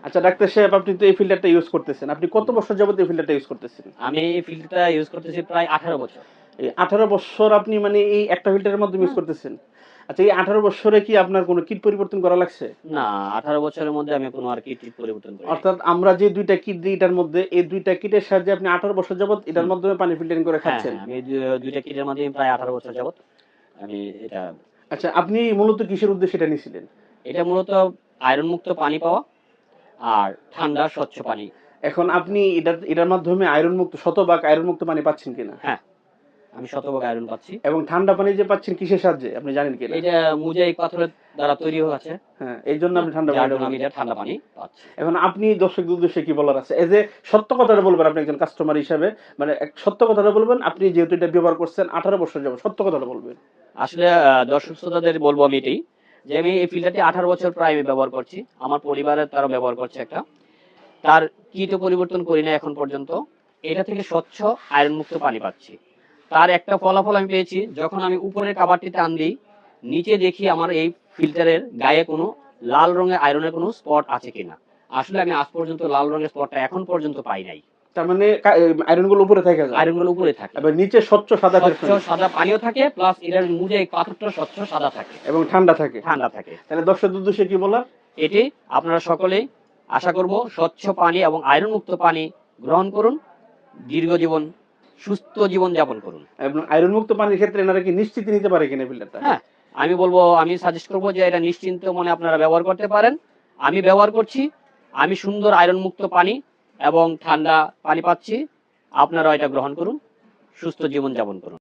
আচ্ছা ডাক্তার সাহেব, আপনি তো এই ফিল্টারটা ইউজ করতেছেন, আপনি কত বছর যাবত এই ফিল্টারটা ইউজ করতেছেন? আমি এই ফিল্টারটা ইউজ করতেছি প্রায় 18 বছর। এই 18 বছর আপনি মানে এই একটা ফিল্টারের মাধ্যমে ইউজ হ্যাঁ। করতেছেন? আচ্ছা, এই 18 বছরে কি আপনার কোনো কিট পরিবর্তন করা লাগছে? না, 18 বছরের মধ্যে আমি কোনো আর কিট পরিবর্তন করি নাই। অর্থাৎ আমরা যে ২ টা কিট দিই এটার মধ্যে, এই ২ টা কিটের সাহায্যে আপনি 18 বছর যাবত হুম। এটার মাধ্যমে পানি ফিল্টারিং করে হ্যাঁ, খাচ্ছেন? হ্যাঁ, আমি ২ টা কিটের মাধ্যমে প্রায় 18 বছর যাবত আমি এটা আচ্ছা, আপনি মূলত কিসের উদ্দেশ্যে এটা নিছিলেন? এটা মূলত আয়রন মুক্ত পানি পাওয়া আর ঠান্ডা স্বচ্ছ পানি। এখন আপনি এটার মাধ্যমে আয়রন মুক্ত, শতভাগ আয়রন মুক্ত পানি পাচ্ছেন কিনা? হ্যাঁ, আমি শতভাগ আয়রন পাচ্ছি। এবং ঠান্ডা পানি যে পাচ্ছেন কিসের সাহায্যে আপনি জানেন কিনা? এটা মোজাইক পাথরের দ্বারা তৈরি আছে। হ্যাঁ, এইজন্য আপনি ঠান্ডা যার পানিটা জন্য আমি পাচ্ছেন। এটা ঠান্ডা পানি পাচ্ছি। এখন আপনি দর্শকদের উদ্দেশ্যে কি বলার আছে? এই যে সত্য কথাটা বলবেন আপনি একজন কাস্টমার হিসাবে, মানে সত্য কথাটা বলবেন, আপনি যেহেতু এটা ব্যবহার করছেন 18 বছর যাবত, সত্য কথাটা বলবেন। আসলে দর্শক শ্রোতাদের বলবো আমি এটাই যে আমি এই ফিল্টারটি 18 বছর প্রায় আমি ব্যবহার করছি। আমার পরিবারের তারা ব্যবহার করছে একটা। তার কিটও পরিবর্তন করি না এখন পর্যন্ত। এটা থেকে স্বচ্ছ আয়রন মুক্ত পানি পাচ্ছি। তার একটা ফলাফল আমি পেয়েছি, যখন আমি উপরের কাভারটি টান দিই, নিচে দেখি আমার এই ফিল্টারের গায়ে কোনো লাল রঙের আয়রনের কোনো স্পট আছে কিনা। আসলে আমি আজ পর্যন্ত লাল রঙের স্পটটা এখন পর্যন্ত পাই নাই। তার মানে আয়রন গুলো উপরে থেকে যায়, আয়রন গুলো উপরে থাকে। এবার নিচে স্বচ্ছ সাদা স্বচ্ছ ফেরফের সাদা পানিও থাকে, প্লাস এটার মোজাইক পাথরটা স্বচ্ছ সাদা থাকে, এবং ঠান্ডা থাকে। ঠান্ডা থাকে। তাহলে দর্শকদের উদ্দেশ্যে কি বলার? এটি আপনারা সকলেই আশা করব স্বচ্ছ পানি এবং আয়রন মুক্ত পানি গ্রহণ করুন, দীর্ঘ জীবন সুস্থ জীবন যাপন করুন। এবং আয়রন মুক্ত পানির ক্ষেত্রে এনারা কি নিশ্চিতি নিতে পারে কিনা ফিল্টারটা? হ্যাঁ, আমি বলবো, আমি সাজেস্ট করব যে এটা নিশ্চিন্ত মনে আপনারা ব্যবহার করতে পারেন। আমি ব্যবহার করছি, আমি সুন্দর আয়রন মুক্ত পানি এবং ঠান্ডা পানি পাচ্ছি। আপনারা এটা গ্রহণ করুন, সুস্থ জীবন যাপন করুন।